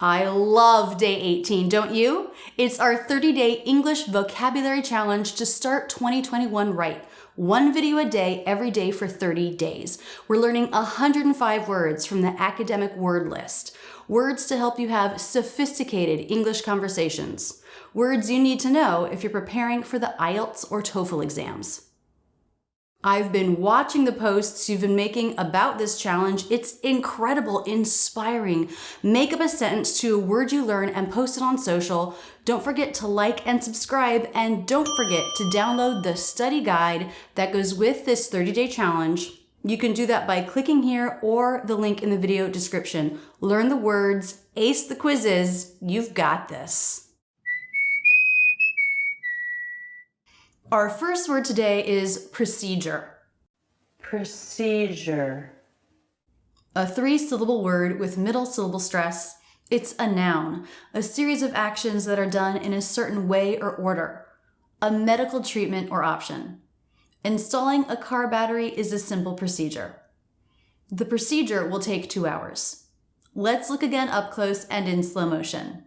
I love day 18, don't you? It's our 30-day English vocabulary challenge to start 2021 right. One video a day, every day for 30 days. We're learning 105 words from the academic word list. Words to help you have sophisticated English conversations. Words you need to know if you're preparing for the IELTS or TOEFL exams. I've been watching the posts you've been making about this challenge. It's incredible, inspiring. Make up a sentence to a word you learn and post it on social. Don't forget to like and subscribe, and don't forget to download the study guide that goes with this 30-day challenge. You can do that by clicking here or the link in the video description. Learn the words, ace the quizzes. You've got this. Our first word today is procedure. Procedure. A 3-syllable word with middle syllable stress. It's a noun, a series of actions that are done in a certain way or order. A medical treatment or option. Installing a car battery is a simple procedure. The procedure will take 2 hours. Let's look again up close and in slow motion.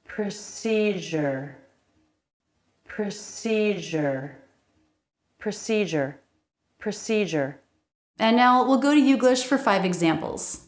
Procedure. Procedure. Procedure. Procedure. And now we'll go to Youglish for 5 examples.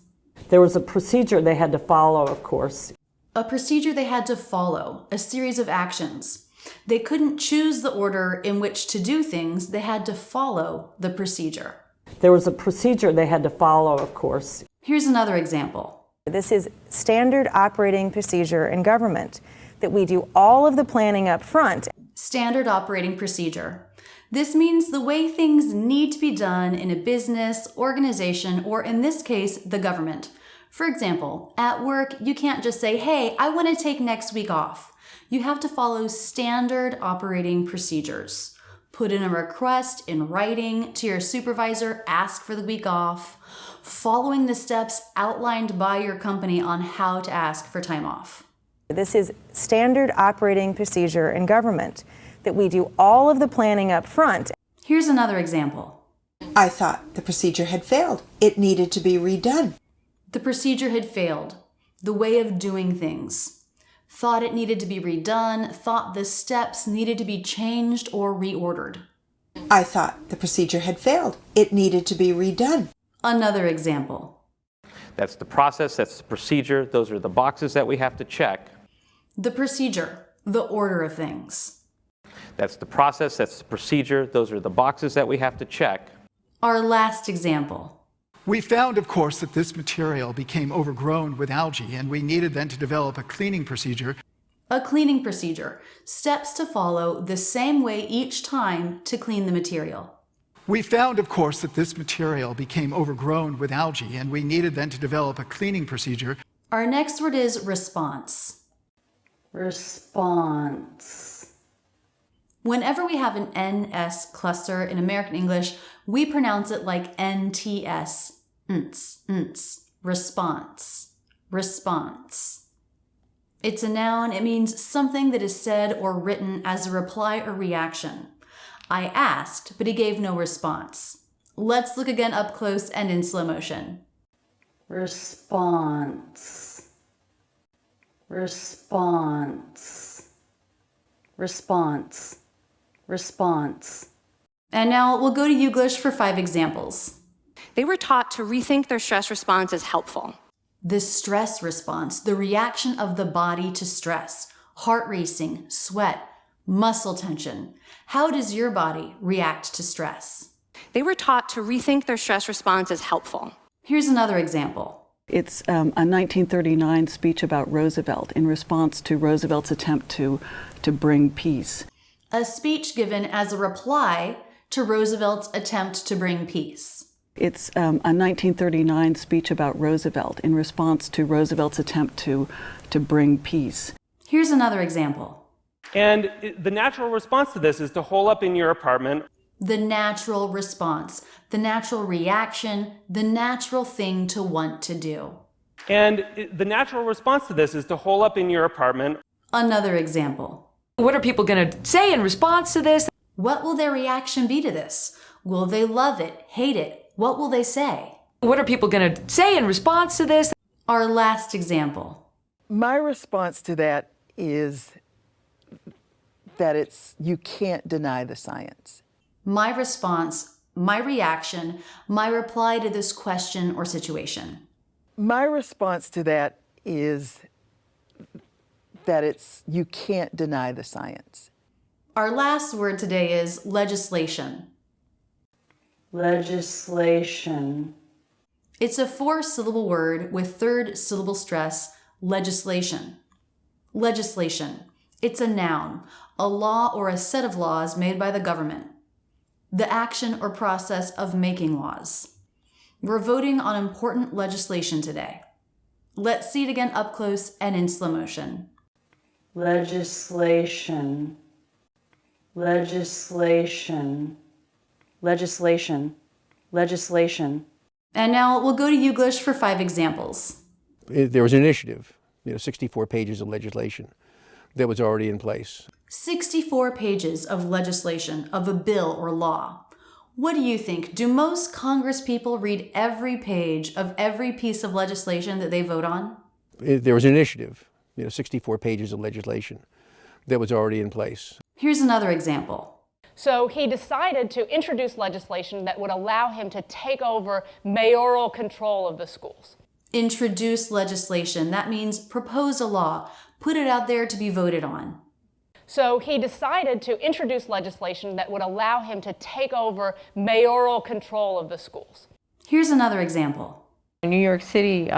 There was a procedure they had to follow, of course. A procedure they had to follow, a series of actions. They couldn't choose the order in which to do things, they had to follow the procedure. There was a procedure they had to follow, of course. Here's another example. This is standard operating procedure in government, that we do all of the planning up front. Standard operating procedure. This means the way things need to be done in a business, organization, or in this case, the government. For example, at work, you can't just say, hey, I want to take next week off. You have to follow standard operating procedures. Put in a request in writing to your supervisor, ask for the week off, following the steps outlined by your company on how to ask for time off. This is standard operating procedure in government, that we do all of the planning up front. Here's another example. I thought the procedure had failed. It needed to be redone. The procedure had failed. The way of doing things. Thought it needed to be redone, thought the steps needed to be changed or reordered. I thought the procedure had failed. It needed to be redone. Another example. That's the process, that's the procedure, those are the boxes that we have to check. The procedure, the order of things. That's the process, that's the procedure, those are the boxes that we have to check. Our last example. We found, of course, that this material became overgrown with algae, and we needed then to develop a cleaning procedure. A cleaning procedure, steps to follow the same way each time to clean the material. We found, of course, that this material became overgrown with algae, and we needed then to develop a cleaning procedure. Our next word is response. Response. Whenever we have an NS cluster in American English, we pronounce it like NTS. Response. Response. It's a noun. It means something that is said or written as a reply or reaction. I asked, but he gave no response. Let's look again up close and in slow motion. Response. Response. Response. Response. And now we'll go to Youglish for 5 examples. They were taught to rethink their stress response as helpful. The stress response, the reaction of the body to stress, heart racing, sweat, muscle tension. How does your body react to stress? They were taught to rethink their stress response as helpful. Here's another example. It's a 1939 speech about Roosevelt in response to Roosevelt's attempt to bring peace. A speech given as a reply to Roosevelt's attempt to bring peace. It's a 1939 speech about Roosevelt in response to Roosevelt's attempt to bring peace. Here's another example. And the natural response to this is to hole up in your apartment. The natural response, the natural reaction, the natural thing to want to do. And the natural response to this is to hole up in your apartment. Another example. What are people going to say in response to this? What will their reaction be to this? Will they love it, hate it? What will they say? What are people going to say in response to this? Our last example. My response to that is that you can't deny the science. My response, my reaction, my reply to this question or situation. My response to that is that you can't deny the science. Our last word today is legislation. Legislation. It's a 4-syllable word with 3rd syllable stress, legislation. Legislation. It's a noun, a law or a set of laws made by the government. The action or process of making laws. We're voting on important legislation today. Let's see it again up close and in slow motion. Legislation. Legislation. Legislation. Legislation. And now we'll go to Youglish for 5 examples. There was an initiative, 64 pages of legislation that was already in place. 64 pages of legislation, of a bill or law. What do you think? Do most Congress people read every page of every piece of legislation that they vote on? There was an initiative, 64 pages of legislation that was already in place. Here's another example. So he decided to introduce legislation that would allow him to take over mayoral control of the schools. Introduce legislation. That means propose a law, put it out there to be voted on. So he decided to introduce legislation that would allow him to take over mayoral control of the schools. Here's another example. In New York City,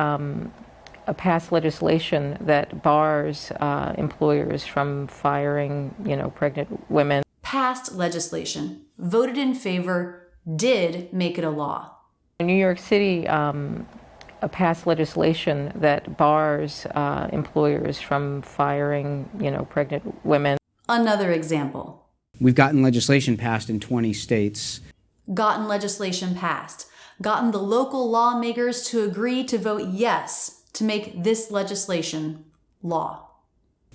passed legislation that bars employers from firing, pregnant women. Passed legislation, voted in favor, did make it a law. In New York City, passed legislation that bars employers from firing, pregnant women. Another example. We've gotten legislation passed in 20 states. Gotten legislation passed. Gotten the local lawmakers to agree to vote yes to make this legislation law.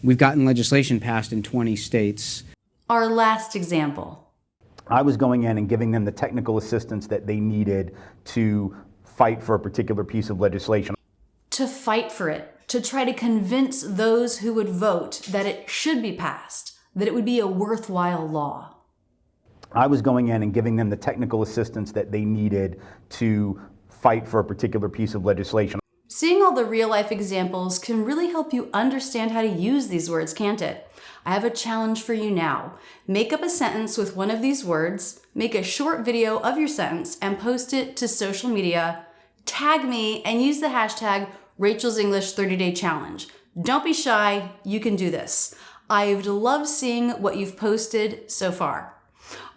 We've gotten legislation passed in 20 states. Our last example. I was going in and giving them the technical assistance that they needed to fight for a particular piece of legislation. To fight for it, to try to convince those who would vote that it should be passed, that it would be a worthwhile law. I was going in and giving them the technical assistance that they needed to fight for a particular piece of legislation. Seeing all the real-life examples can really help you understand how to use these words, can't it? I have a challenge for you now. Make up a sentence with one of these words, make a short video of your sentence, and post it to social media. Tag me and use the hashtag Rachel's English 30-Day Challenge. Don't be shy, you can do this. I've loved seeing what you've posted so far.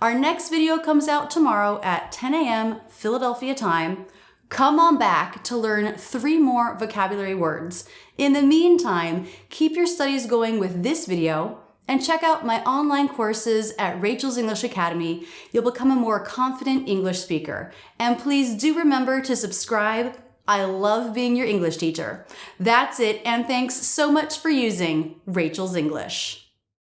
Our next video comes out tomorrow at 10 a.m. Philadelphia time. Come on back to learn 3 more vocabulary words. In the meantime, keep your studies going with this video and check out my online courses at Rachel's English Academy. You'll become a more confident English speaker. And please do remember to subscribe. I love being your English teacher. That's it, and thanks so much for using Rachel's English.